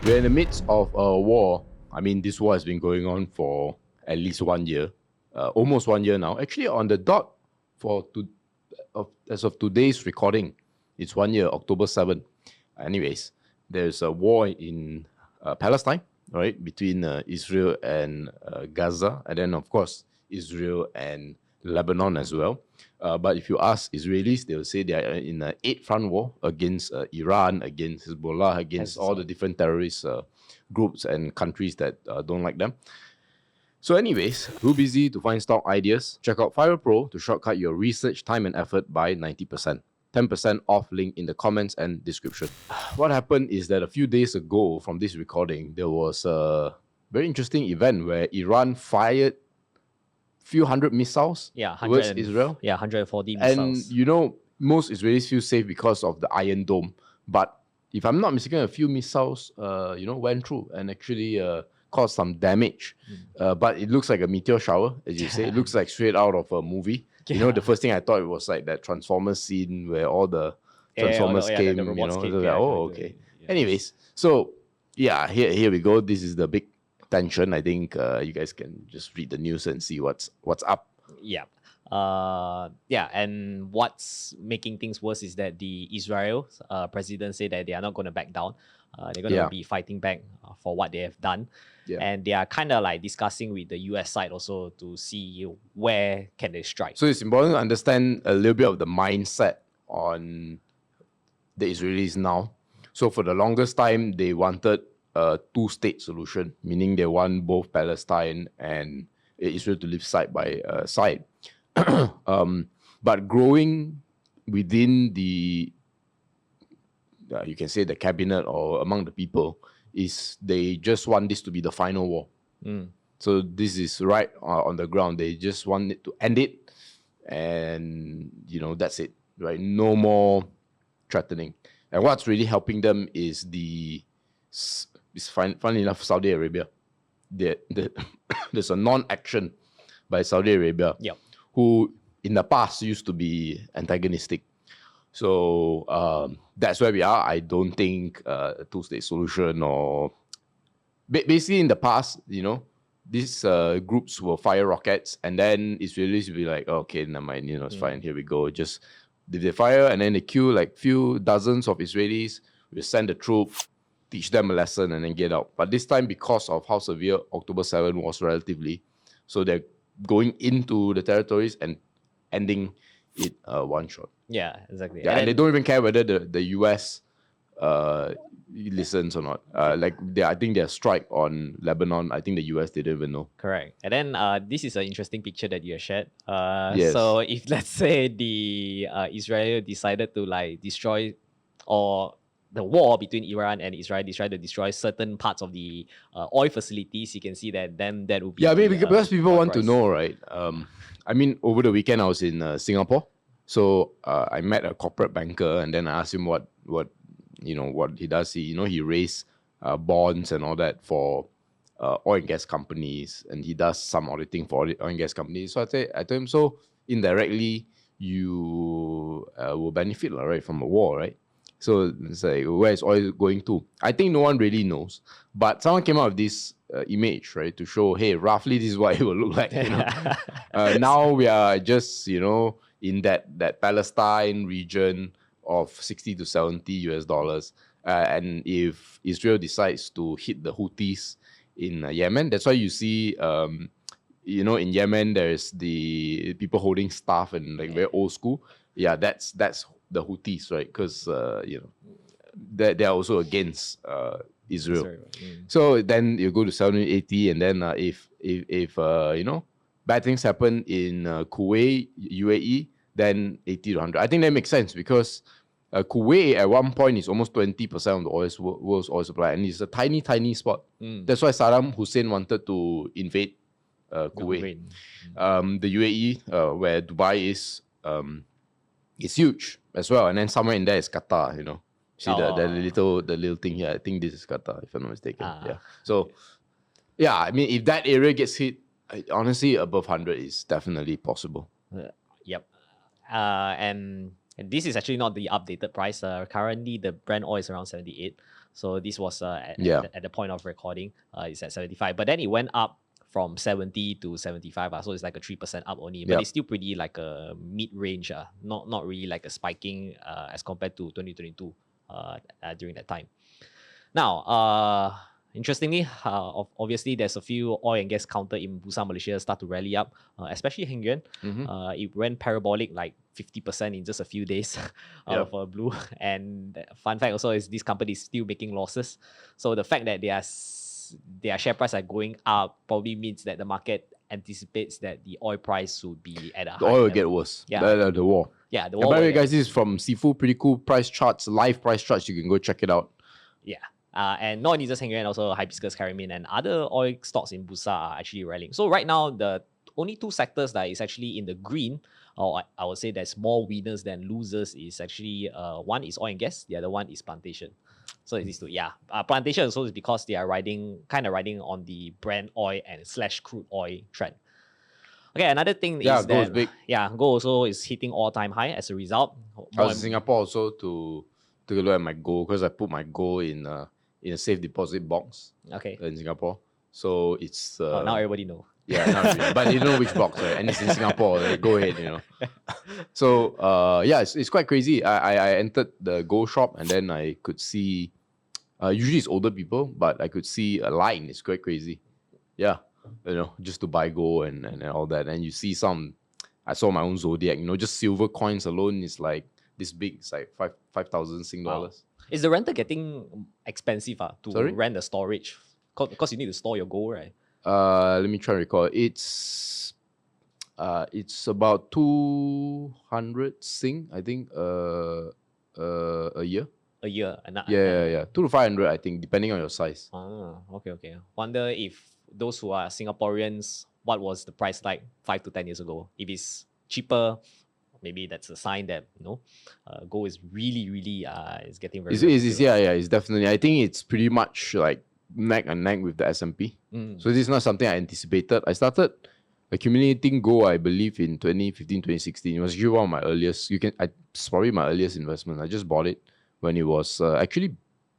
We're in the midst of a war. I mean, this war has been going on for at least 1 year, almost 1 year now. Actually, on the dot as of today's recording, it's 1 year, October 7th. Anyways, there's a war in Palestine, right, between Israel and Gaza, and then of course Israel and Lebanon as well. But if you ask Israelis, they will say they are in an 8-front war against Iran, against Hezbollah, against all the different terrorist groups and countries that don't like them. So anyways, too busy to find stock ideas? Check out FIRL Pro to shortcut your research time and effort by 90%. 10% off, link in the comments and description. What happened is that a few days ago from this recording, there was a very interesting event where Iran fired few hundred missiles towards Israel. Yeah, 140 missiles. And most Israelis feel safe because of the Iron Dome. But if I'm not mistaken, a few missiles, went through and actually caused some damage. But it looks like a meteor shower, as you say. It looks like straight out of a movie. Yeah. The first thing I thought it was like that Transformers scene where all the Transformers came. Okay. Yeah. Anyways, so yeah, here we go. This is the big tension. I think you guys can just read the news and see what's up. Yeah. And what's making things worse is that the Israel president said that they are not going to back down. They're going to be fighting back for what they have done. Yeah. And they are kind of like discussing with the US side also to see where can they strike. So it's important to understand a little bit of the mindset on the Israelis now. So for the longest time, they wanted a two-state solution, meaning they want both Palestine and Israel to live side by side. But growing within the, you can say the cabinet or among the people, is they just want this to be the final war. So this is right on the ground. They just want it to end it, and that's it, right? No more threatening. And what's really helping them is funny enough, Saudi Arabia. There's a non-action by Saudi Arabia, who in the past used to be antagonistic. So that's where we are. I don't think a two-state solution or... Basically, in the past, these groups will fire rockets, and then Israelis will be like, oh, okay, never mind, it's fine, here we go. Just, they fire, and then they kill like few dozens of Israelis, we send the troop, teach them a lesson, and then get out. But this time, because of how severe October 7 was relatively, so they're going into the territories and ending it one shot. Yeah, exactly. Yeah, and they don't even care whether the US listens or not. I think their strike on Lebanon, I think the US didn't even know. Correct. And then this is an interesting picture that you have shared. Yes. So if let's say the Israel decided to destroy, or the war between Iran and Israel decided to destroy certain parts of the oil facilities, you can see that then that would be... Yeah, because people want to know, right? I mean, over the weekend I was in Singapore. So I met a corporate banker, and then I asked him what he does. He raised bonds and all that for oil and gas companies, and he does some auditing for oil and gas companies. So I told him, so indirectly you will benefit, right, from a war, right? So it's like, where is oil going to? I think no one really knows, but someone came out with this image, right, to show, hey, roughly this is what it will look like. Now we are just in that Palestine region of 60 to 70 US dollars. And if Israel decides to hit the Houthis in Yemen, that's why you see, in Yemen, there's the people holding staff and very old school. Yeah, that's the Houthis, right? Because, they're also against Israel. So then you go to 70, 80, and then if bad things happen in Kuwait, UAE, then 80 to 100. I think that makes sense because Kuwait at one point is almost 20% of the world's oil supply, and it's a tiny, tiny spot. That's why Saddam Hussein wanted to invade Kuwait. The UAE, where Dubai is huge as well, and then somewhere in there is Qatar. See the little thing here. I think this is Qatar, if I'm not mistaken. Yeah. So yeah, I mean, if that area gets hit, honestly, above 100 is definitely possible. Yep. And this is actually not the updated price. Currently, the Brent oil is around 78. So this was at the point of recording, it's at 75. But then it went up from 70 to 75. So it's like a 3% up only. But it's still pretty like a mid-range. Not really like a spiking as compared to 2022 during that time. Now, interestingly, obviously, there's a few oil and gas counter in Bursa Malaysia start to rally up, especially Heng Yuan. It went parabolic like 50% in just a few days of blue. And fun fact also is this company is still making losses. So the fact that their share price are going up probably means that the market anticipates that the oil price would be at a high The oil level. will get worse. Yeah. The war. Yeah, the war. By the way, guys, this is from Xifu. Pretty cool price charts, live price charts. You can go check it out. Yeah. And not only just Heng Yuan, also Hibiscus, Karamin, and other oil stocks in Bursa are actually rallying. So right now, the only two sectors that is actually in the green, or I would say there's more winners than losers, is actually one is oil and gas, the other one is plantation. So it is to plantation also is because they are kind of riding on the Brent oil and / crude oil trend. Okay, another thing is gold that is big. Gold also is hitting all-time high as a result. I was in Singapore also to take a look at my gold because I put my gold in a safe deposit box. Okay. In Singapore, so it's now everybody know. Yeah, now everybody, but you know which box, right? And it's in Singapore. Like, go ahead, you know. So it's quite crazy. I entered the gold shop and then I could see. Usually it's older people, but I could see a line. It's quite crazy. Yeah, you know, just to buy gold and all that. And you see some. I saw my own zodiac. You know, just silver coins alone is like this big. It's like 5,000 Sing dollars. Is the rental getting expensive to rent the storage? Because you need to store your gold, right? Let me try and recall. It's about 200 Sing, I think, a year. A year. Yeah. 200 to 500, I think, depending on your size. Okay. Wonder if those who are Singaporeans, what was the price like 5 to 10 years ago? If it's cheaper, maybe that's a sign that gold is really is getting very. It's definitely. I think it's pretty much like neck and neck with the S&P. So this is not something I anticipated. I started accumulating gold, I believe, in 2015, 2016. It was actually one of my earliest. It's probably my earliest investment. I just bought it when it was actually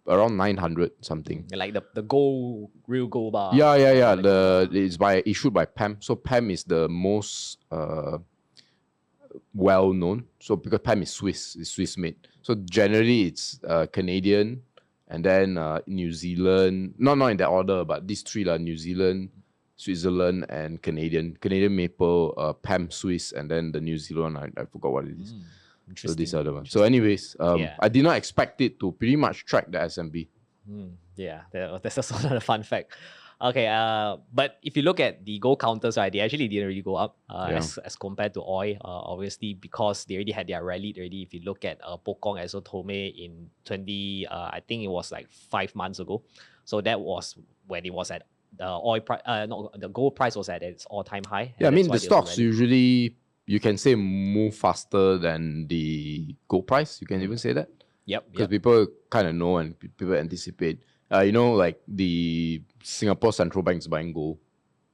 around 900 something. Like the gold, real gold bar. Yeah. It's issued by PAM. So PAM is the most well known. So because PAM is Swiss, it's Swiss made. So generally it's Canadian. And then New Zealand, not in that order, but these three are New Zealand, Switzerland, and Canadian. Canadian maple, PAM Swiss, and then the New Zealand one, I forgot what it is. So these are the ones. So anyways, I did not expect it to pretty much track the S&P. Yeah, that's also another fun fact. Okay, but if you look at the gold counters, right, they actually didn't really go up as compared to oil, obviously, because they already had their rally already. If you look at Pokong Esso Tome in I think it was like 5 months ago. So that was when it was at the oil price, the gold price was at its all-time high. Yeah, I mean, the stocks usually, you can say, move faster than the gold price. You can even say that. Yep. Because people kind of know and people anticipate. You know, like the Singapore Central Bank's buying gold.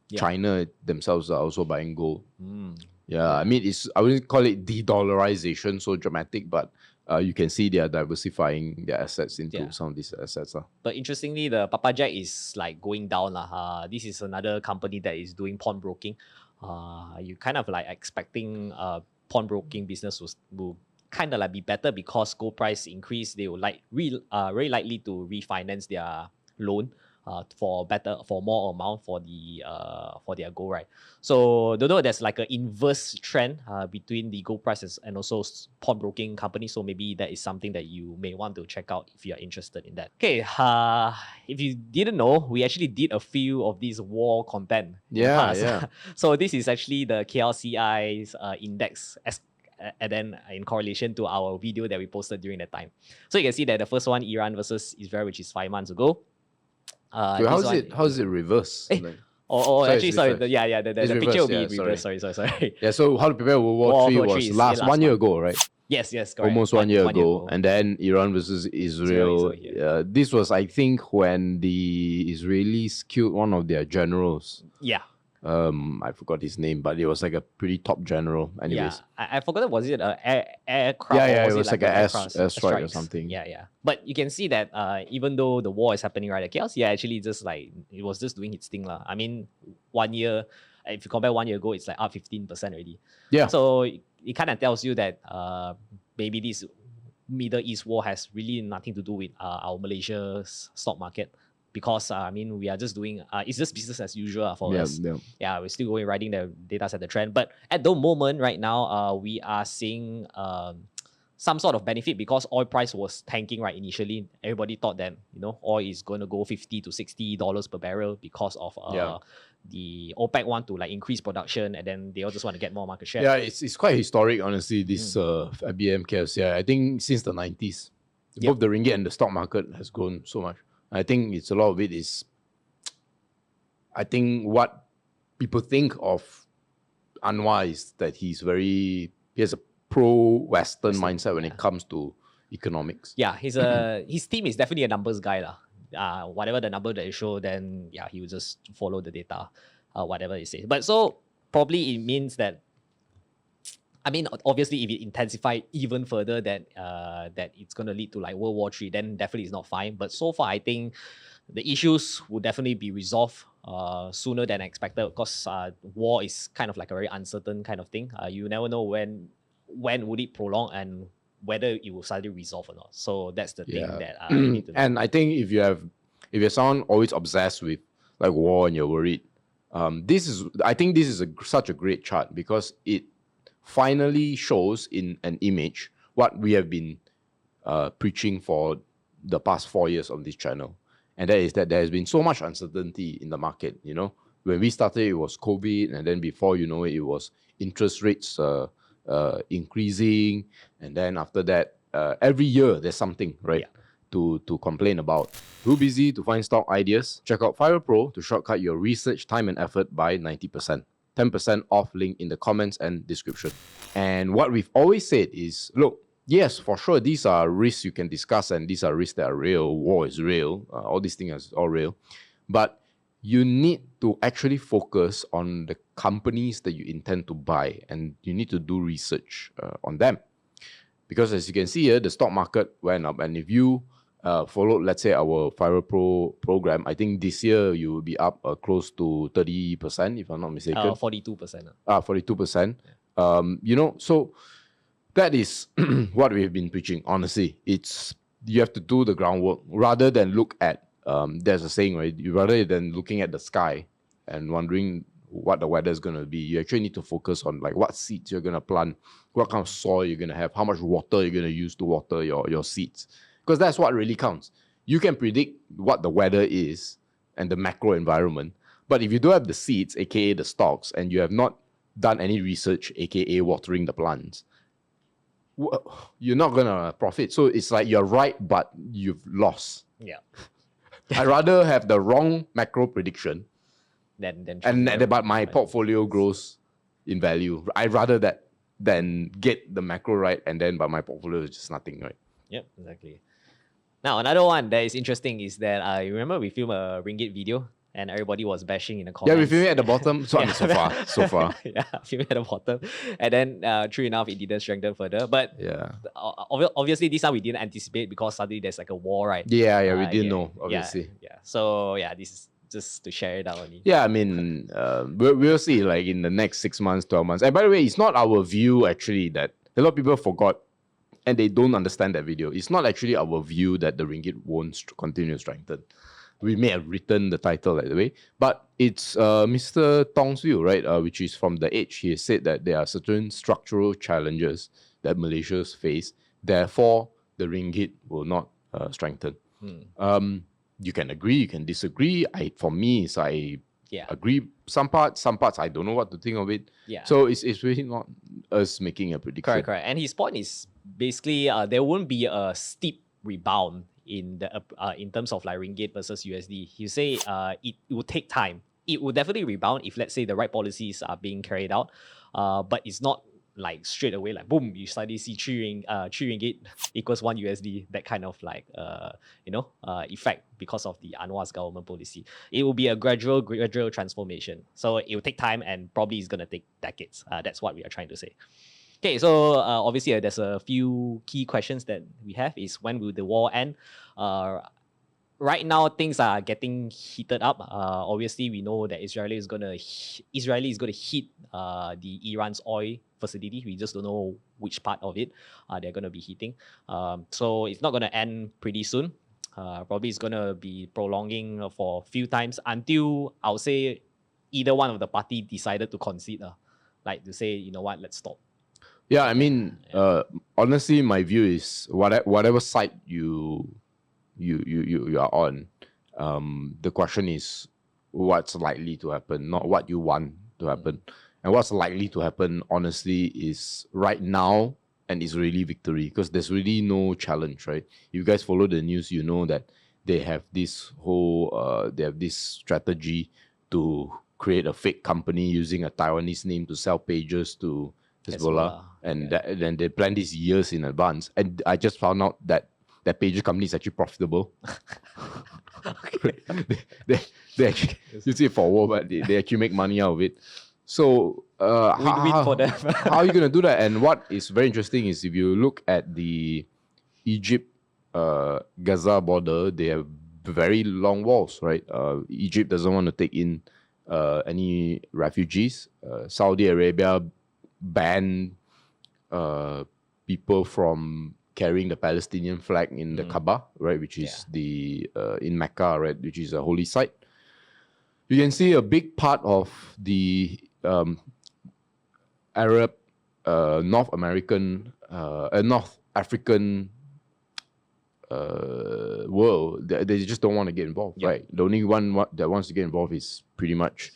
Yeah. China themselves are also buying gold. Yeah, I mean, I wouldn't call it de-dollarization so dramatic, but you can see they are diversifying their assets into some of these assets. But interestingly, the Papa Jack is like going down. This is another company that is doing pawnbroking. You kind of like expecting pawnbroking business will kind of like be better because gold price increase. They will very likely to refinance their loan for more amount for their gold, right? So don't know, there's like an inverse trend between the gold prices and also pawnbroking companies. So maybe that is something that you may want to check out if you are interested in that. Okay, if you didn't know, we actually did a few of these war content. Yeah. So this is actually the KLCI's index and then in correlation to our video that we posted during that time. So you can see that the first one, Iran versus Israel, which is 5 months ago. How is it reverse? The picture will be reversed. Sorry. Yeah, so how to prepare World War III was last 1 year ago, right? Yes, correct. Almost 1 year ago. And then Iran versus Israel. This was, I think, when the Israelis killed one of their generals. Yeah. I forgot his name, but it was like a pretty top general. Anyways, I forgot, was it a aircraft, yeah, or it was it was like like a an airstrike or strikes? something. Yeah. But you can see that even though the war is happening, right, the KLCI actually just like, it was just doing its thing lah. I mean, 1 year, if you compare 1 year ago, it's like up 15% already. Yeah. So it kind of tells you that maybe this Middle East war has really nothing to do with our Malaysia's stock market, because I mean, we are just doing it's just business as usual for us. Yeah, we're still going riding the data set, the trend. But at the moment, right now, we are seeing some sort of benefit, because oil price was tanking, right? Initially, everybody thought that, you know, oil is going to go $50 to $60 per barrel because of the OPEC want to like increase production, and then they all just want to get more market share. Yeah, it's quite historic, honestly, this IBM KLCI. I think since the 90s, both the ringgit and the stock market has grown so much. I think it's a lot of it is, I think what people think of Anwar is that he has a pro-Western mindset when it comes to economics. Yeah, his team is definitely a numbers guy lah. Whatever the number that you show, then yeah, he will just follow the data, whatever it says. But so probably it means that, I mean, obviously, if it intensify even further, that it's going to lead to like World War III, then definitely it's not fine. But so far, I think the issues will definitely be resolved sooner than expected, because war is kind of like a very uncertain kind of thing. You never know when would it prolong and whether it will suddenly resolve or not. So that's the thing that you need to know. And I think if you're someone always obsessed with like war and you're worried, I think this is such a great chart, because it finally shows in an image what we have been preaching for the past 4 years on this channel. And that is that there has been so much uncertainty in the market. You know, when we started, it was COVID, and then before you know it, it was interest rates increasing, and then after that, every year there's something, right, to complain about. Too busy to find stock ideas? Check out FIRL Pro to shortcut your research time and effort by 90%. 10% off, link in the comments and description. And what we've always said is, look, yes, for sure, these are risks you can discuss, and these are risks that are real. War is real. All these things are all real. But you need to actually focus on the companies that you intend to buy, and you need to do research on them. Because as you can see here, the stock market went up, and if you followed, let's say, our FIRL Pro program, I think this year you will be up close to 30%, if I'm not mistaken. 42%. 42%. You know, so that is what we've been preaching, honestly. You have to do the groundwork rather than look at, there's a saying, right? Rather than looking at the sky and wondering what the weather is going to be, you actually need to focus on like what seeds you're going to plant, what kind of soil you're going to have, how much water you're going to use to water your seeds. Because that's what really counts. You can predict what the weather is and the macro environment, but if you don't have the seeds, aka the stocks, and you have not done any research, aka watering the plants, you're not gonna profit. So it's like you're right, but you've lost. Yeah. I'd rather have the wrong macro prediction but my portfolio grows in value. I'd rather that than get the macro right but my portfolio is just nothing, right? Yep, exactly. Now, another one that is interesting is that I remember we filmed a Ringgit video, and everybody was bashing in the comments. Yeah, we filmed it at the bottom. So, so far. Yeah, filmed at the bottom. And then, true enough, it didn't strengthen further. But yeah, obviously, this one we didn't anticipate, because suddenly there's like a war, right? Yeah, we didn't know, obviously. Yeah. So, yeah, this is just to share it out only. Yeah, I mean, we'll see like in the next 6 months, 12 months. And by the way, it's not our view actually that a lot of people forgot and they don't understand that video. It's not actually our view that the ringgit won't continue to strengthen. We may have written the title that way, but it's Mr. Tong's view, right? Which is from The Edge. He has said that there are certain structural challenges that Malaysia's face. Therefore, the ringgit will not strengthen. You can agree, you can disagree. For me, I agree some parts I don't know what to think of it. Yeah. So it's really not us making a prediction. Correct. And his point is basically there won't be a steep rebound in terms of like ringgit versus USD. You say it will take time. It will definitely rebound if, let's say, the right policies are being carried out. But it's not like straight away, like boom, you suddenly see 3 ringgit equals 1 USD, that kind of like effect because of the Anwar's government policy. It will be a gradual transformation. So it will take time and probably it's gonna take decades. That's what we are trying to say. Okay, so obviously there's a few key questions that we have is when will the war end? Right now things are getting heated up. Obviously, we know that Israel is gonna hit the Iran's oil facility. We just don't know which part of it they're gonna be hitting. So it's not gonna end pretty soon. Probably it's gonna be prolonging for a few times until I would say either one of the party decided to concede, like to say, you know what, let's stop. Yeah, I mean, honestly, my view is whatever side you are on, the question is what's likely to happen, not what you want to happen. And what's likely to happen, honestly, is right now, and it's really victory, because there's really no challenge, right? You guys follow the news, you know that they have this whole, they have this strategy to create a fake company using a Taiwanese name to sell pages to Hezbollah. And then they plan this years in advance. And I just found out that that pager company is actually profitable. they actually use it for war, but they actually make money out of it. So win for them. how are you going to do that? And what is very interesting is if you look at the Egypt Gaza border, they have very long walls, right? Egypt doesn't want to take in any refugees. Saudi Arabia banned people from carrying the Palestinian flag in the Kaaba, right, which is the in Mecca, right, which is a holy site. You can see a big part of the Arab, North American, North African world. They just don't want to get involved, right? The only one that wants to get involved is pretty much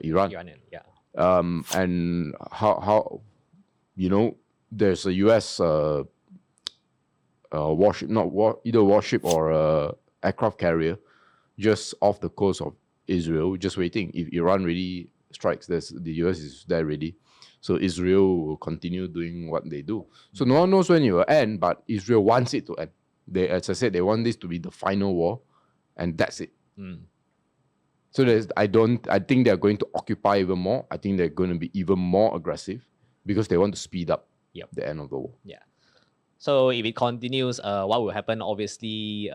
Iran. And how there's a US warship, either warship or aircraft carrier just off the coast of Israel, just waiting. If Iran really strikes, the US is there ready. So Israel will continue doing what they do. So no one knows when it will end, but Israel wants it to end. As I said, they want this to be the final war, and that's it. So I think they're going to occupy even more. I think they're going to be even more aggressive because they want to speed up the end of the war. Yeah. So if it continues, what will happen? Obviously,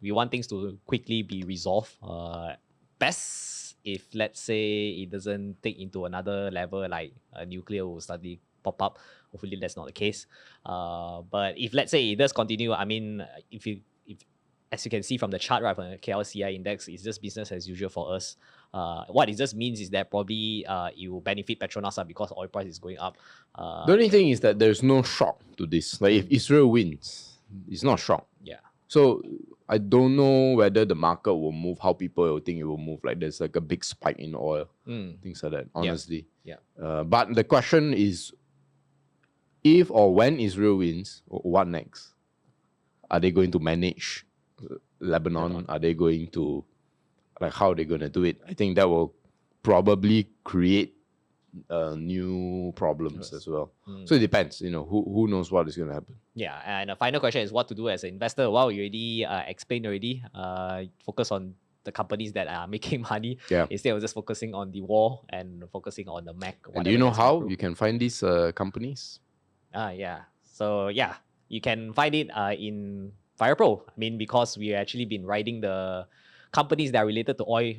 we want things to quickly be resolved. Best if, let's say, it doesn't take into another level, like nuclear will suddenly pop up. Hopefully that's not the case. But if, let's say, it does continue, I mean, if as you can see from the chart, right, from the KLCI index, it's just business as usual for us. What it just means is that probably it will benefit Petronas because oil price is going up. The only thing is that there's no shock to this. Like if Israel wins, it's not shock. Yeah. So I don't know whether the market will move, how people will think it will move. Like there's like a big spike in oil, things like that, honestly. Yeah. But the question is, if or when Israel wins, what next? Are they going to manage Lebanon? Are they going to, like, how are they going to do it? I think that will probably create new problems as well. So it depends, who knows what is going to happen. Yeah, and the final question is what to do as an investor. Well, you already explained already. Focus on the companies that are making money instead of just focusing on the war and focusing on the Mac. And do you know how you can find these companies? So you can find it in FIRL. I mean, because we actually been riding the companies that are related to oil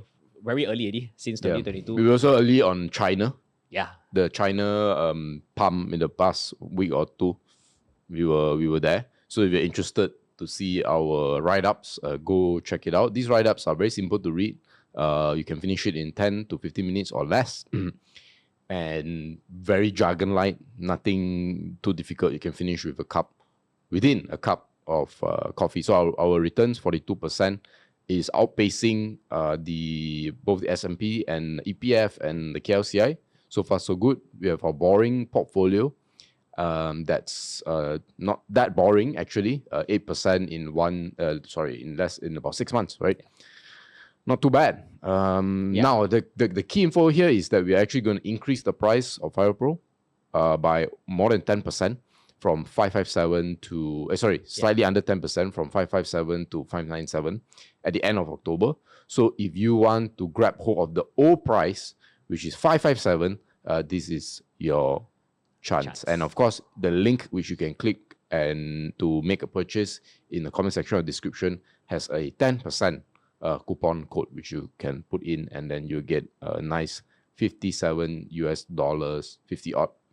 very early already, since 2022. We were also early on China. Yeah. The China pump in the past week or two, we were there. So if you're interested to see our write-ups, go check it out. These write-ups are very simple to read. You can finish it in 10 to 15 minutes or less. And very jargon-like, nothing too difficult. You can finish within a cup of coffee. So our returns, 42%, is outpacing both the S&P and EPF and the KLCI. So far, so good. We have our boring portfolio. That's not that boring, actually. 8% in about 6 months, right? Not too bad. Now, the key info here is that we're actually going to increase the price of FIRL Pro. by more than 10% from 557 to slightly under 10% from 557 to 597 at the end of October. So if you want to grab hold of the old price, which is 557, this is your chance. And of course, the link which you can click and to make a purchase in the comment section or description has a 10% coupon code which you can put in, and then you get a nice $57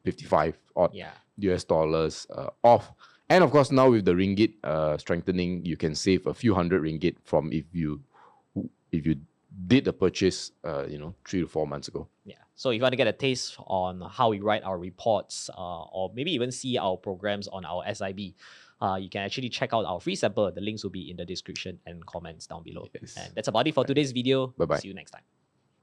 55 odd US dollars off. And of course, now with the ringgit strengthening, you can save a few hundred ringgit from if you did the purchase 3 to 4 months ago. Yeah. So if you want to get a taste on how we write our reports, or maybe even see our programs on our SIB, you can actually check out our free sample. The links will be in the description and comments down below. Yes. And that's about it for today's video. Bye-bye. See you next time.